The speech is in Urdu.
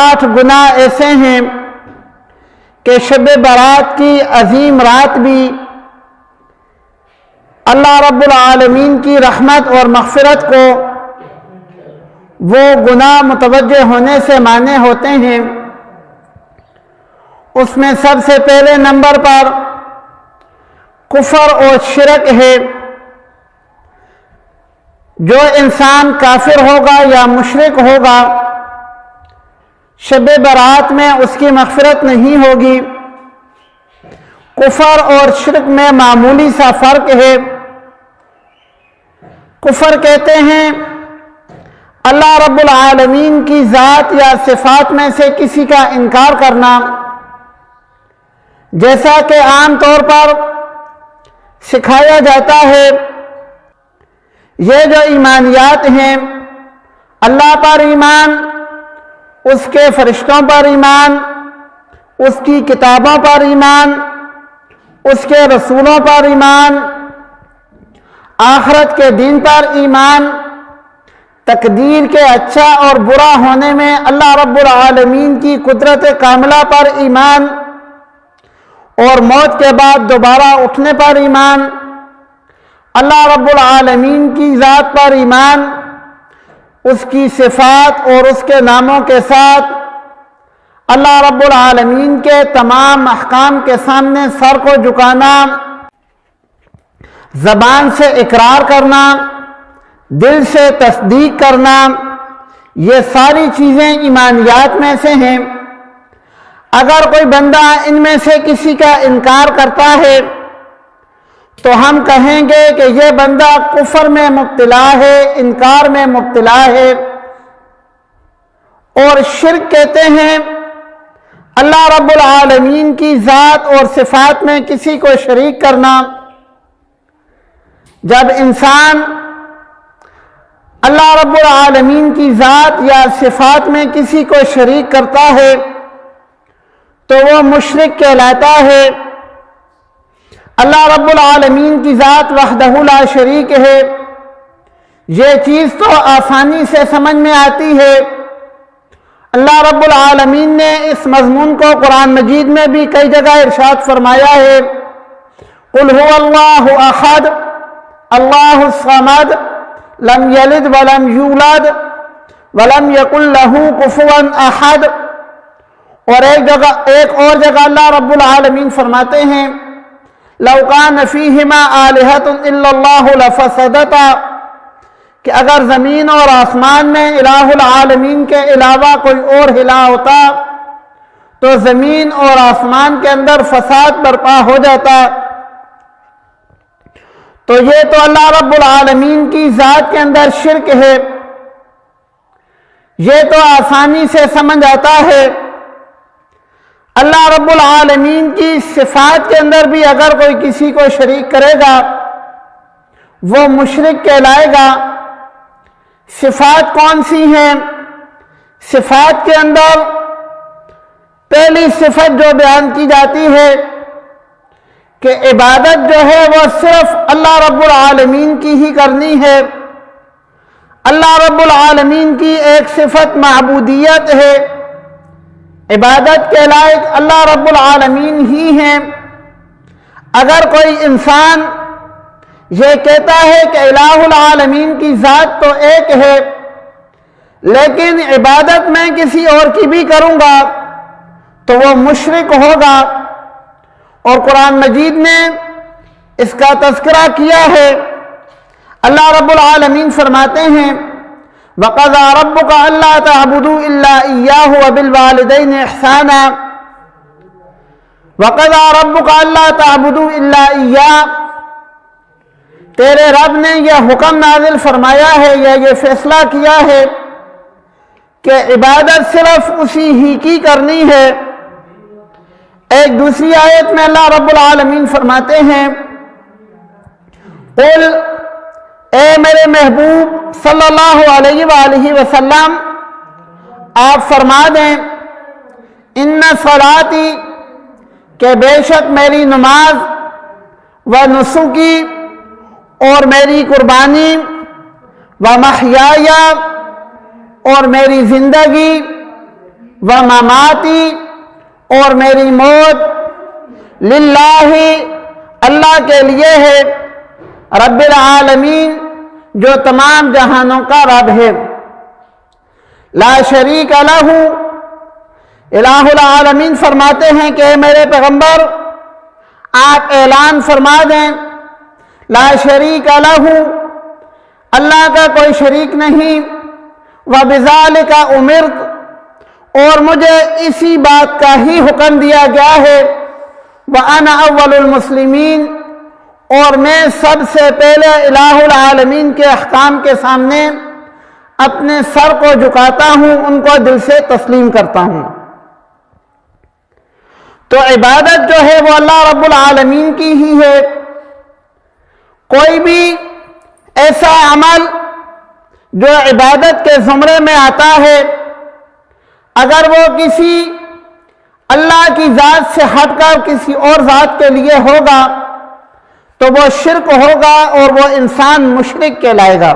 8 گناہ ایسے ہیں کہ شب برات کی عظیم رات بھی اللہ رب العالمین کی رحمت اور مغفرت کو وہ گناہ متوجہ ہونے سے مانع ہوتے ہیں۔ اس میں سب سے پہلے نمبر پر کفر اور شرک ہے۔ جو انسان کافر ہوگا یا مشرک ہوگا، شب برات میں اس کی مغفرت نہیں ہوگی۔ کفر اور شرک میں معمولی سا فرق ہے۔ کفر کہتے ہیں اللہ رب العالمین کی ذات یا صفات میں سے کسی کا انکار کرنا، جیسا کہ عام طور پر سکھایا جاتا ہے۔ یہ جو ایمانیات ہیں، اللہ پر ایمان، اس کے فرشتوں پر ایمان، اس کی کتابوں پر ایمان، اس کے رسولوں پر ایمان، آخرت کے دن پر ایمان، تقدیر کے اچھا اور برا ہونے میں اللہ رب العالمین کی قدرت کاملہ پر ایمان، اور موت کے بعد دوبارہ اٹھنے پر ایمان، اللہ رب العالمین کی ذات پر ایمان، اس کی صفات اور اس کے ناموں کے ساتھ اللہ رب العالمین کے تمام احکام کے سامنے سر کو جھکانا، زبان سے اقرار کرنا، دل سے تصدیق کرنا، یہ ساری چیزیں ایمانیات میں سے ہیں۔ اگر کوئی بندہ ان میں سے کسی کا انکار کرتا ہے تو ہم کہیں گے کہ یہ بندہ کفر میں مبتلا ہے، انکار میں مبتلا ہے۔ اور شرک کہتے ہیں اللہ رب العالمین کی ذات اور صفات میں کسی کو شریک کرنا۔ جب انسان اللہ رب العالمین کی ذات یا صفات میں کسی کو شریک کرتا ہے تو وہ مشرک کہلاتا ہے۔ اللہ رب العالمین کی ذات وحدہ لا شریک ہے، یہ چیز تو آسانی سے سمجھ میں آتی ہے۔ اللہ رب العالمین نے اس مضمون کو قرآن مجید میں بھی کئی جگہ ارشاد فرمایا ہے، قل هو اللہ احد اللہ الصمد لم یلد ولم یولد ولم یکن لہ کفوا احد۔ اور ایک اور جگہ اللہ رب العالمین فرماتے ہیں لو کان فیہما آلہۃ الا اللہ لفسدتا، کہ اگر زمین اور آسمان میں الہ العالمین کے علاوہ کوئی اور الہ ہوتا تو زمین اور آسمان کے اندر فساد برپا ہو جاتا۔ تو یہ تو اللہ رب العالمین کی ذات کے اندر شرک ہے، یہ تو آسانی سے سمجھ آتا ہے۔ اللہ رب العالمین کی صفات کے اندر بھی اگر کوئی کسی کو شریک کرے گا وہ مشرک کہلائے گا۔ صفات کون سی ہیں؟ صفات کے اندر پہلی صفت جو بیان کی جاتی ہے کہ عبادت جو ہے وہ صرف اللہ رب العالمین کی ہی کرنی ہے۔ اللہ رب العالمین کی ایک صفت معبودیت ہے، عبادت کے لائق اللہ رب العالمین ہی ہیں۔ اگر کوئی انسان یہ کہتا ہے کہ الہ العالمین کی ذات تو ایک ہے لیکن عبادت میں کسی اور کی بھی کروں گا تو وہ مشرک ہوگا۔ اور قرآن مجید نے اس کا تذکرہ کیا ہے۔ اللہ رب العالمین فرماتے ہیں وَقَضَىٰ رَبُّكَ أَلَّا تَعْبُدُوا إِلَّا إِيَّاهُ وَبِالْوَالِدَيْنِ إِحْسَانًا وَقَضَىٰ رَبُّكَ أَلَّا تَعْبُدُوا إِلَّا إِيَّاهُ، تیرے رب نے یہ حکم نازل فرمایا ہے یا یہ فیصلہ کیا ہے کہ عبادت صرف اسی ہی کی کرنی ہے۔ ایک دوسری آیت میں اللہ رب العالمین فرماتے ہیں قل، اے میرے محبوب صلی اللہ علیہ وآلہ وسلم آپ فرما دیں ان صلاتی، کہ بے شک میری نماز، و نسکی، اور میری قربانی، و محیایا، اور میری زندگی، و مماتی اور میری موت للہ اللہ کے لیے ہے رب العالمین جو تمام جہانوں کا رب ہے لا شریک لہ الہ العالمین فرماتے ہیں کہ اے میرے پیغمبر آپ اعلان فرما دیں لا شریک لہ اللہ کا کوئی شریک نہیں وبذالک امرت اور مجھے اسی بات کا ہی حکم دیا گیا ہے وَأَنَا أَوَّلُ الْمُسْلِمِينَ اور میں سب سے پہلے الہ العالمین کے احکام کے سامنے اپنے سر کو جھکاتا ہوں ان کو دل سے تسلیم کرتا ہوں تو عبادت جو ہے وہ اللہ رب العالمین کی ہی ہے کوئی بھی ایسا عمل جو عبادت کے زمرے میں آتا ہے اگر وہ کسی اللہ کی ذات سے ہٹ کر کسی اور ذات کے لیے ہوگا تو وہ شرک ہوگا اور وہ انسان مشرک کہلائے گا